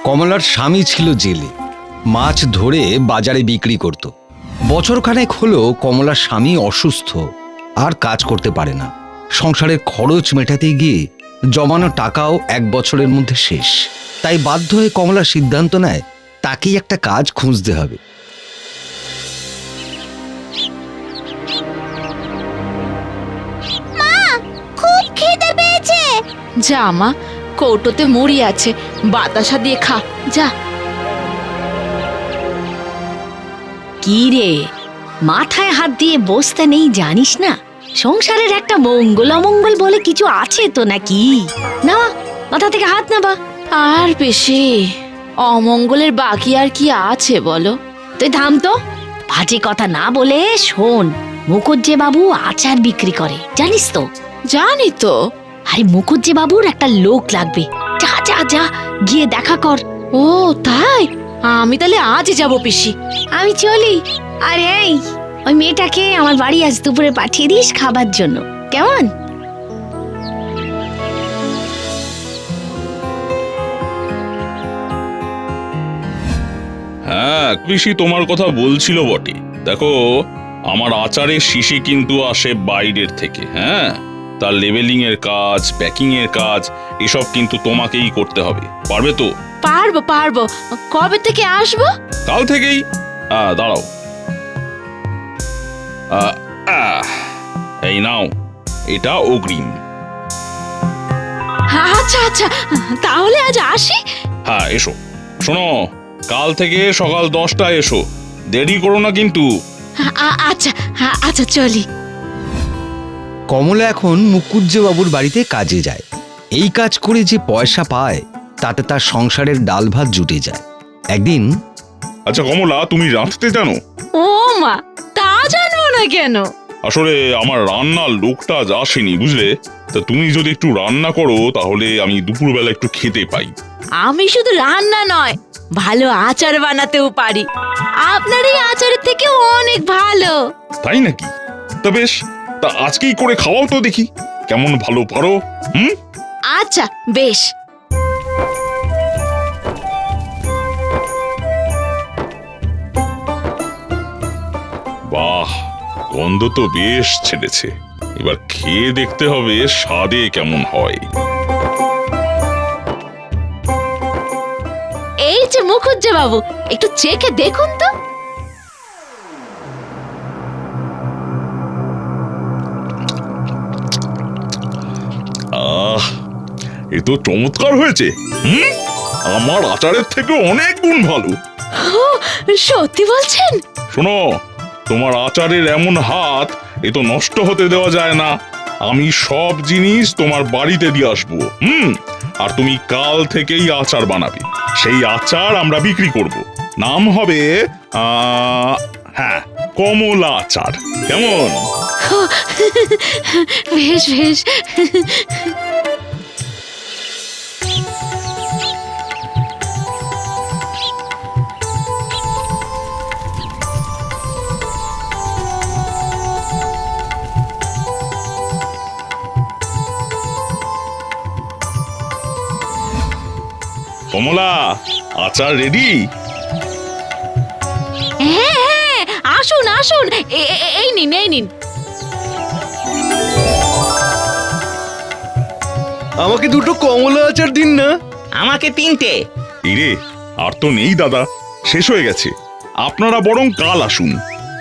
কমলার স্বামী ছিল জেলে, মাছ ধরে বাজারে বিক্রি করত। বছরখানেক হলো কমলার স্বামী অসুস্থ, আর কাজ করতে পারে না। সংসারের খরচ মেটাতে গিয়ে জমানো টাকাও 1 বছরের মধ্যে শেষ। তাই বাধ্য হয়ে কমলা সিদ্ধান্ত নেয় তাকেই একটা কাজ খুঁজতে হবে। খুব খিদে পেয়েছে। যা মা, কৌটোতে মুড়ি আছে, বাতাসা দিয়ে খা যা। কি রে, মাথায় হাত দিয়ে বসতে নেই জানিস না? সংসারের একটা মঙ্গল অমঙ্গল বলে কিছু আছে তো নাকি? না, মাথা থেকে হাত নাবা। আর বেশি অমঙ্গলের বাকি আর কি আছে বলো? তুই থাম তো, বাজে কথা না বলে শোন। মুখুজ্জে বাবু আচার বিক্রি করে, জানিস তো? জানি তো। আরে মুখুজ্জে বাবুর একটা লোক লাগবে, যা যা যা গিয়ে দেখা কর। ও তাই? আমি তাহলে আজই যাবো পিসি। আমি চলি। আর এই, ওই মেয়েটাকে আমার বাড়ি আজ দুপুরে পাঠিয়ে দিস খাবার জন্য, কেমন? হ্যাঁ, কৃষি তোমার কথা বলছিল বটে। দেখো, আমার আচারের শিশি কিন্তু আসে বাইরের থেকে। হ্যাঁ, তার লেবেলিং এর কাজ, প্যাকিং এর কাজ, এসব কিন্তু তোমাকেই করতে হবে। পারবে তো? পারবো পারবো। কবে থেকে আসবো? কাল থেকেই। দাঁড়াও, এই নাও, এটা অগ্রিম। আচ্ছা আচ্ছা, তাহলে আজ আসি। হ্যাঁ, এসো। শোনো, কাল থেকে সকাল 10টায় এসো, দেরি করো না কিন্তু। আচ্ছা আচ্ছা, চলি। কমলা এখন মুকুজ্জে বাবুর বাড়িতে কাজে যায়। এই কাজ করে যে পয়সা পায় তাতে তার সংসারের ডাল ভাত জুটে যায়। একদিন, আচ্ছা কমলা, তুমি রাঁধতে জানো? ও মা, তা জানবো না কেন? আসলে আমার রান্নার লোকটা আজ আসেনি, বুঝলে? তা তুমি যদি একটু রান্না করো তাহলে আমি দুপুরবেলা একটু খেতে পাই। আমি শুধু রান্না নয়, ভালো আচার বানাতেও পারি। আপনার এই আচারের থেকে অনেক ভালো। তাই নাকি? তা বেশ, তা আজকেই করে খাওয়াও তো দেখি, কেমন ভালো পারো। আচ্ছা বেশ। বাহ, গন্ধ তো বেশ ছেড়েছে। এবার খেয়ে দেখতে হবে স্বাদে কেমন হয়। এই যে মুখুজ্জে বাবু, একটু চেখে দেখুন তো। এ তো চমৎকার হয়েছে। আমার আচারের থেকে অনেক গুণ ভালো। সত্যি বলছেন? শোনো, তোমার আচারের এমন হাত, এ তো নষ্ট হতে দেওয়া যায় না। আমি সব জিনিস তোমার বাড়িতে দিয়ে আসবো। আর তুমি কাল থেকেই আচার বানাবে। সেই আচার আমরা বিক্রি করব। নাম হবে হ্যাঁ, কমলা আচার। কেমন? বেশ বেশ। কমলা, আচার রেডি? হ্যাঁ হ্যাঁ, আসুন আসুন, এই নিন এই নিন। আমাকে 2টো কমলা আচার দিন না। আমাকে 3টে। রে, আর তো নেই দাদা, শেষ হয়ে গেছে। আপনারা বরং কাল আসুন।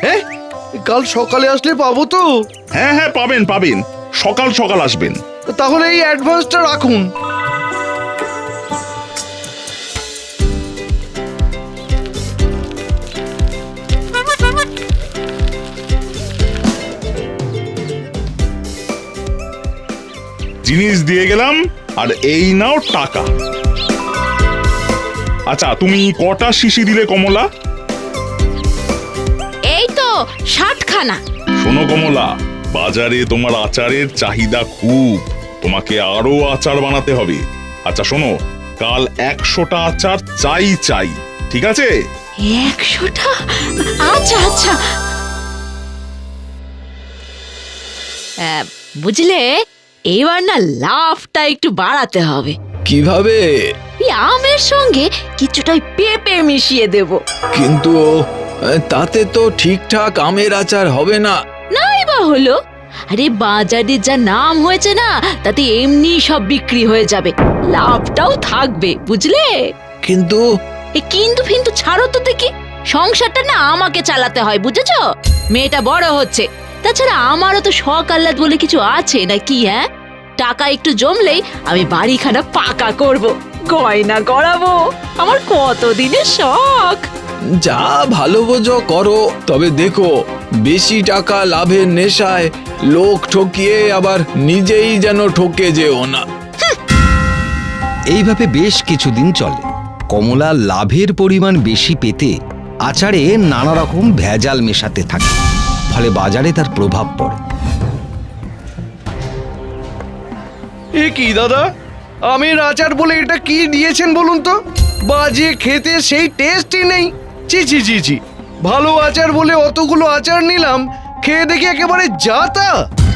হ্যাঁ, কাল সকালে আসলে পাবো তো? হ্যাঁ হ্যাঁ, পাবেন পাবেন, সকাল সকাল আসবেন। তাহলে এই অ্যাডভান্সটা রাখুন। জিনিস দিয়ে গেলাম, আর এই নাও টাকা। আচ্ছা, তুমি কটা শিশি দিলে কমলা? এই তো 60খানা। শোনো কমলা, বাজারে তোমার আচারের চাহিদা খুব, তোমাকে আরো আচার বানাতে হবে। আচ্ছা শোনো, কাল 100টা আচার চাই চাই, ঠিক আছে? 100টা? আচ্ছা আচ্ছা। বুঝলে, এবার না লাভটা একটু বাড়াতে হবে। কিভাবে? এই আমের সঙ্গে কিছুটা ওই পেঁপে মিশিয়ে দেব। কিন্তু তাতে তো ঠিকঠাক আমের আচার হবে না। নাই বা হলো, আরে বাজারে যা নাম হয়েছে না, তাতে এমনি সব বিক্রি হয়ে যাবে, লাভটাও থাকবে, বুঝলে? কিন্তু কিন্তু ফিন্তু ছাড়ো তো দেখি, সংসারটা না আমাকে চালাতে হয়, বুঝেছো? মেয়েটা বড় হচ্ছে, তাছাড়া আমারও তো শখ আহ্লাদ বলে কিছু আছে নাকি? হ্যাঁ, টাকা একটু জমলেই আমি বাড়িখানা পাকা করব, গয়না গড়াবো, আমার কতদিনের শখ। যা ভালো বোঝো করো, তবে দেখো বেশি টাকা লাভের নেশায় লোক ঠকিয়ে আবার নিজেই যেন ঠকে যেও না। এইভাবে বেশ কিছুদিন চলে। কমলা লাভের পরিমাণ বেশি পেতে আচারে নানা রকম ভেজাল মেশাতে থাকে, ফলে বাজারে তার প্রভাব পড়ে। এ কি দাদা, আমের আচার বলে এটা কি দিয়েছেন বলুন তো? বাজে খেতে, সেই টেস্টই নেই। ছি ছি ছি ছি, ভালো আচার বলে অতগুলো আচার নিলাম, খেয়ে দেখি একেবারে যা তা।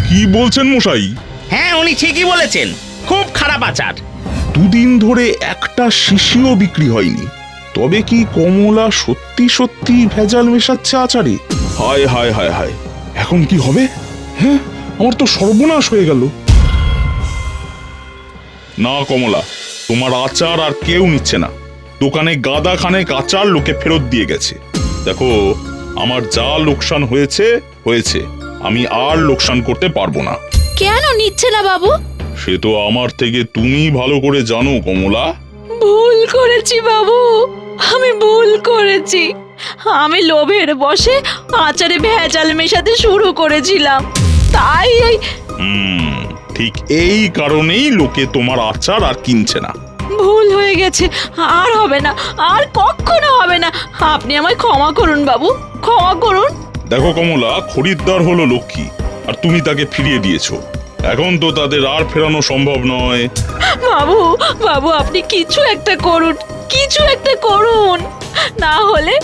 কি বলছেন মশাই? হ্যাঁ, উনি ঠিকই বলেছেন, খুব খারাপ আচার। দুদিন ধরে একটা শিশিও বিক্রি হয়নি। তবে কি কমলা সত্যি সত্যি ভেজাল মেশাচ্ছে আচারে? হায় হায় হায় হায়, এখন কি হবে? হ্যাঁ, আমার তো সর্বনাশ হয়ে গেল। না কমলা, তোমার আচার আর কেউ নিচ্ছে না। দোকানে গাদা খানেক আচার লোকে ফেরত দিয়ে গেছে। দেখো, আমার যা লোকসান হয়েছে হয়েছে, আমি আর লোকসান করতে পারবো না। কেন নিচ্ছে না বাবু? সে তো আমার থেকে তুমি ভালো করে জানো কমলা। ভুল করেছি বাবু, আমি ভুল করেছি। আমি লোভের বশে আচারে ভেজাল মেশাতে শুরু করেছিলাম, তাই এই ঠিক এই কারণেই লোকে তোমার আচার আর কিনছে না। ভুল হয়ে গেছে, আর হবে না, আর কখনো হবে না। আপনি আমায় ক্ষমা করুন বাবু, ক্ষমা করুন। দেখো কমলা, খরিদ্দার হলো লক্ষ্মী, আর তুমি তাকে ফিরিয়ে দিয়েছো। এখন তো তাদের আর ফেরানো সম্ভব নয়। বাবু, বাবু আপনি কিছু একটা করুন, কিছু একটা করুন, না হলে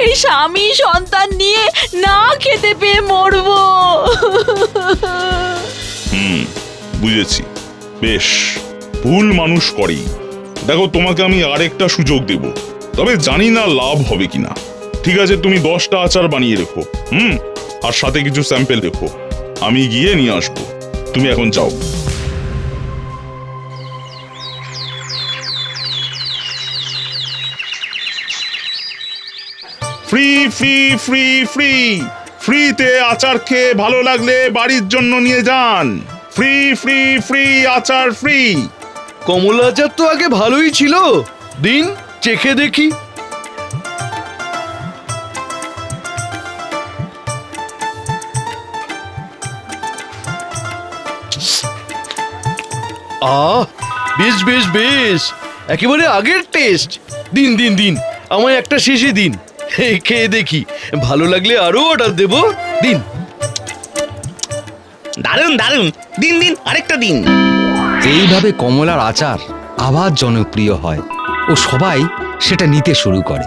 এই স্বামী সন্তান নিয়ে না খেতে পেয়ে মরবো। বুঝেছি, বেশ, ভুল মানুষ করেই। দেখো, তোমাকে আমি আরেকটা সুযোগ দেব, তবে জানি না লাভ হবে কিনা। ঠিক আছে, তুমি 10টা আচার বানিয়ে রেখো, আর সাথে কিছু স্যাম্পেল রেখো, আমি গিয়ে নিয়ে আসবো। তুমি এখন যাও। ফ্রি ফ্রি ফ্রি ফ্রি ফ্রিতে আচার খেয়ে ভালো লাগলে বাড়ির জন্য নিয়ে যান। ফ্রি ফ্রি ফ্রি আচার ফ্রি। কমলা আচার তো আগে ভালোই ছিল, দিন চেখে দেখি। বেশ বেশ বেশ, একেবারে আগের টেস্ট। দিন দিন দিন, আমায় একটা শিশি দিন, খেয়ে দেখি, ভালো লাগলে আরো অর্ডার দেব। দিন। দারুণ দারুণ, দিন দিন, আরেকটা দিন। এইভাবে কমলার আচার আবার জনপ্রিয় হয় ও সবাই সেটা নিতে শুরু করে।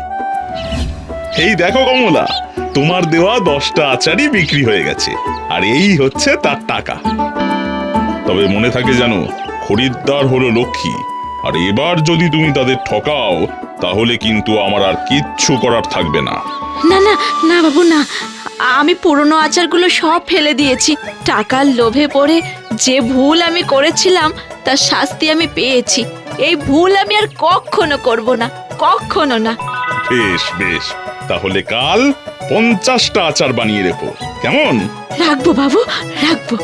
এই দেখো কমলা, তোমার দেওয়া 10টা আচারই বিক্রি হয়ে গেছে, আর এই হচ্ছে তার টাকা। তবে মনে থাকে জানো, খরিদ্দার হলো লক্ষ্মী, আর এবার যদি তুমি তাদের ঠকাও তাহলে কিন্তু আমার আর কিচ্ছু করার থাকবে না। না না না বাবু না, আমি পুরনো আচারগুলো সব ফেলে দিয়েছি। টাকার লোভে পড়ে যে ভুল আমি করেছিলাম তার শাস্তি আমি পেয়েছি। এই ভুল আমি আর কখনো করব না, কখনো না। বেশ বেশ, তাহলে কাল 50টা আচার বানিয়ে রেখো, কেমন? রাখবো বাবু, রাখবো।